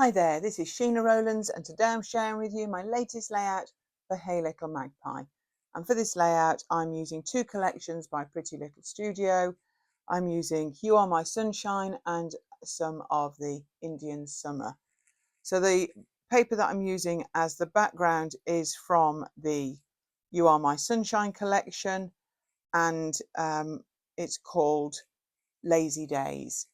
Hi there, this is Sheena Rowlands and today I'm sharing with you my latest layout for Hey Little Magpie. And for this layout I'm using two collections by Pretty Little Studio. I'm using You Are My Sunshine and some of the Indian Summer. So the paper that I'm using as the background is from the You Are My Sunshine collection, and it's called Lazy Days.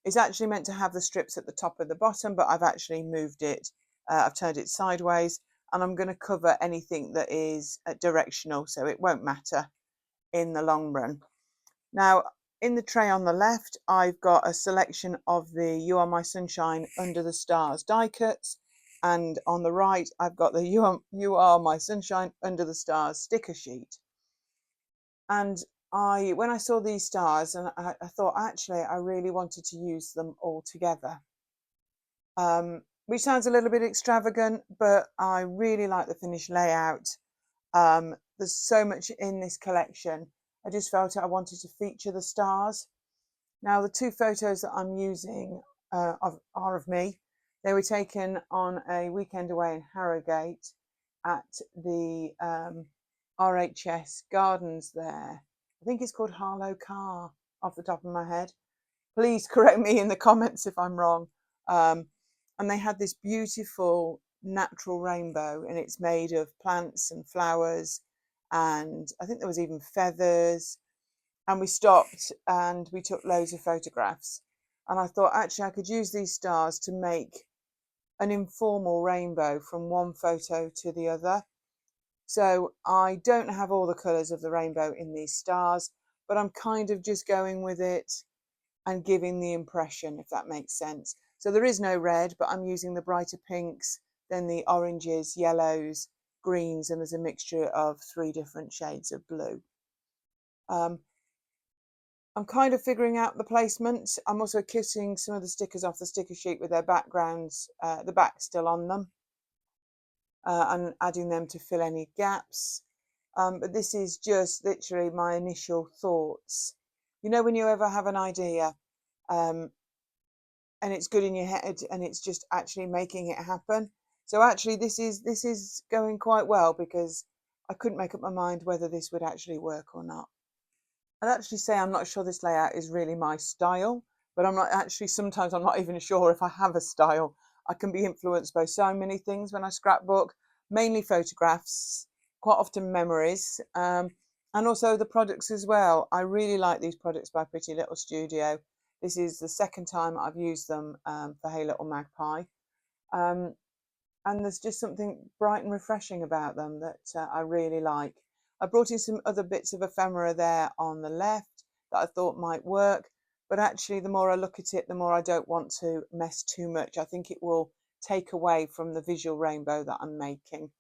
It's actually meant to have the strips at the top and the bottom, but I've actually moved it. I've turned it sideways, and I'm going to cover anything that is directional, so it won't matter in the long run. Now, in the tray on the left, I've got a selection of the You Are My Sunshine Under the Stars die cuts, and on the right, I've got the You Are My Sunshine Under the Stars sticker sheet. And when I saw these stars, and I thought actually I really wanted to use them all together, which sounds a little bit extravagant, but I really like the finished layout. There's so much in this collection. I just felt I wanted to feature the stars. Now the two photos that I'm using are of me. They were taken on a weekend away in Harrogate at the RHS Gardens there. I think it's called Harlow Car off the top of my head. Please correct me in the comments if I'm wrong. And they had this beautiful natural rainbow, and it's made of plants and flowers, and I think there was even feathers. And we stopped and we took loads of photographs. And I thought actually I could use these stars to make an informal rainbow from one photo to the other. So I don't have all the colours of the rainbow in these stars, but I'm kind of just going with it and giving the impression, if that makes sense. So there is no red, but I'm using the brighter pinks, then the oranges, yellows, greens, and there's a mixture of 3 different shades of blue. I'm kind of figuring out the placement. I'm also cutting some of the stickers off the sticker sheet with their backgrounds, the back still on them, and adding them to fill any gaps. But this is just literally my initial thoughts. You know, when you ever have an idea, and it's good in your head and it's just actually making it happen. So actually this is going quite well, because I couldn't make up my mind whether this would actually work or not. I'd actually say I'm not sure this layout is really my style, but I'm not actually, sometimes I'm not even sure if I have a style. I can be influenced by so many things when I scrapbook, mainly photographs, quite often memories, and also the products as well. I really like these products by Pretty Little Studio. This is the second time I've used them for Hey Little Magpie. Um, and there's just something bright and refreshing about them that I really like. I brought in some other bits of ephemera there on the left that I thought might work, but actually the more I look at it, the more I don't want to mess too much. I think it will take away from the visual rainbow that I'm making.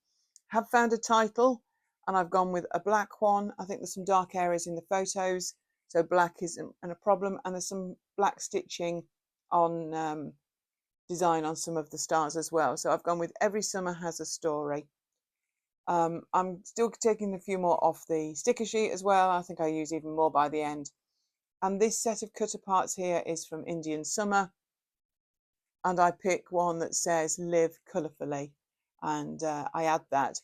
Have found a title, and I've gone with a black one. I think there's some dark areas in the photos, so black isn't a problem, and there's some black stitching on design on some of the stars as well. So I've gone with Every Summer Has a Story. I'm still taking a few more off the sticker sheet as well. I think I use even more by the end. And this set of cutter parts here is from Indian Summer. And I pick one that says Live Colourfully. And I add that.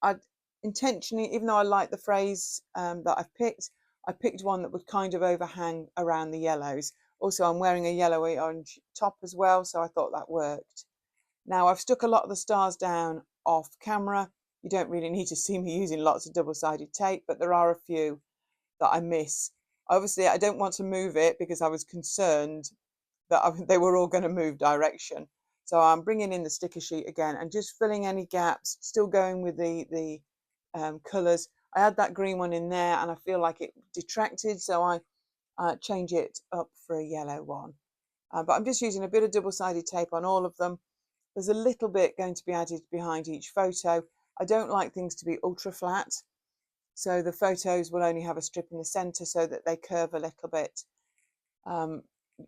I intentionally, even though I like the phrase that I've picked, I picked one that would kind of overhang around the yellows. Also, I'm wearing a yellowy orange top as well, so I thought that worked. Now, I've stuck a lot of the stars down off camera. You don't really need to see me using lots of double-sided tape, but there are a few that I miss. Obviously, I don't want to move it because I was concerned that they were all going to move direction. So I'm bringing in the sticker sheet again and just filling any gaps, still going with the colours. I had that green one in there and I feel like it detracted, so I change it up for a yellow one. But I'm just using a bit of double-sided tape on all of them. There's a little bit going to be added behind each photo. I don't like things to be ultra flat, so the photos will only have a strip in the centre so that they curve a little bit.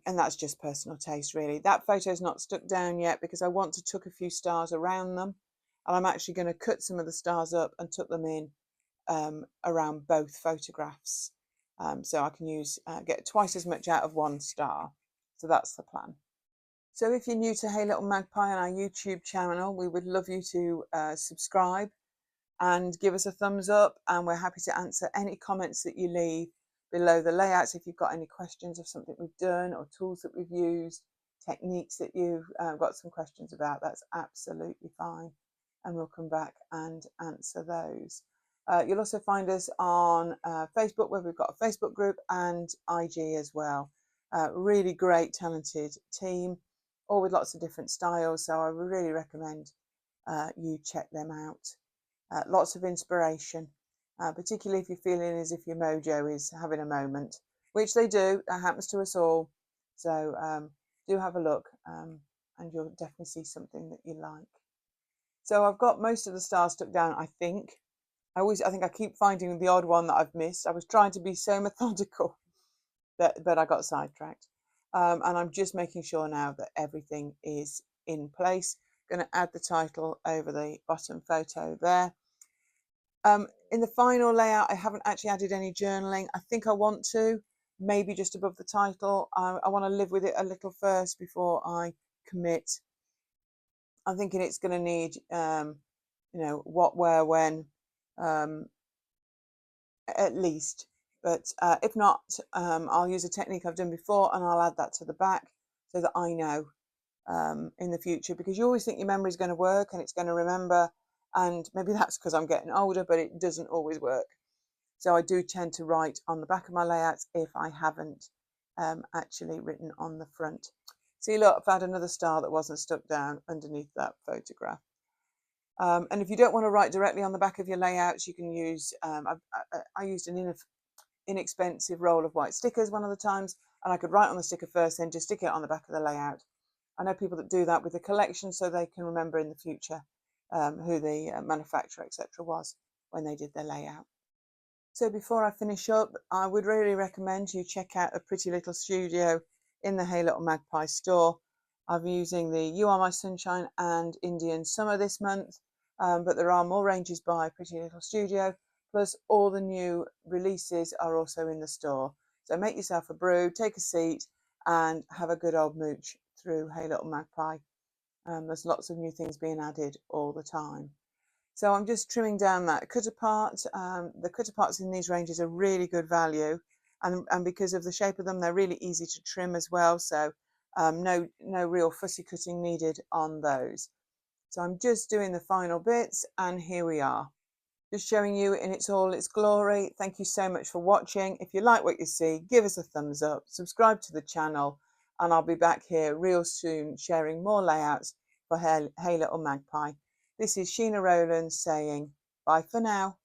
And that's just personal taste, really. That photo's not stuck down yet because I want to tuck a few stars around them, and I'm actually going to cut some of the stars up and tuck them in around both photographs, so I can get twice as much out of one star. So that's the plan. So if you're new to Hey Little Magpie on our YouTube channel, we would love you to subscribe and give us a thumbs up, and we're happy to answer any comments that you leave below the layouts. If you've got any questions of something we've done or tools that we've used, techniques that you've got some questions about, that's absolutely fine, and we'll come back and answer those. You'll also find us on Facebook, where we've got a Facebook group, and IG as well. Really great, talented team, all with lots of different styles, so I would really recommend you check them out. Lots of inspiration, particularly if you're feeling as if your mojo is having a moment, which they do. That happens to us all. So do have a look, and you'll definitely see something that you like. So I've got most of the stars stuck down, I think. I think I keep finding the odd one that I've missed. I was trying to be so methodical but I got sidetracked. And I'm just making sure now that everything is in place. Going to add the title over the bottom photo there. In the final layout, I haven't actually added any journaling. I think I want to, maybe just above the title. I want to live with it a little first before I commit. I'm thinking it's going to need, what, where, when, at least. But if not, I'll use a technique I've done before, and I'll add that to the back so that I know in the future, because you always think your memory is going to work and it's going to remember, and maybe that's because I'm getting older, but it doesn't always work. So I do tend to write on the back of my layouts if I haven't actually written on the front. See, look, I've had another star that wasn't stuck down underneath that photograph. And if you don't want to write directly on the back of your layouts, you can use, I used an inexpensive roll of white stickers one of the times, and I could write on the sticker first, then just stick it on the back of the layout. I know people that do that with the collection so they can remember in the future who the manufacturer, etc. was when they did their layout. So before I finish up, I would really recommend you check out A Pretty Little Studio in the Hey Little Magpie store. I'm using the You Are My Sunshine and Indian Summer this month, but there are more ranges by Pretty Little Studio, plus all the new releases are also in the store. So make yourself a brew, take a seat, and have a good old mooch through Hey Little Magpie. There's lots of new things being added all the time. So I'm just trimming down that cutter part. The cutter parts in these ranges are really good value, and because of the shape of them, they're really easy to trim as well. So no real fussy cutting needed on those. So I'm just doing the final bits, and here we are. Just showing you in all its glory. Thank you so much for watching. If you like what you see, give us a thumbs up, subscribe to the channel, and I'll be back here real soon sharing more layouts for Hey Little Magpie. This is Sheena Rowlands saying bye for now.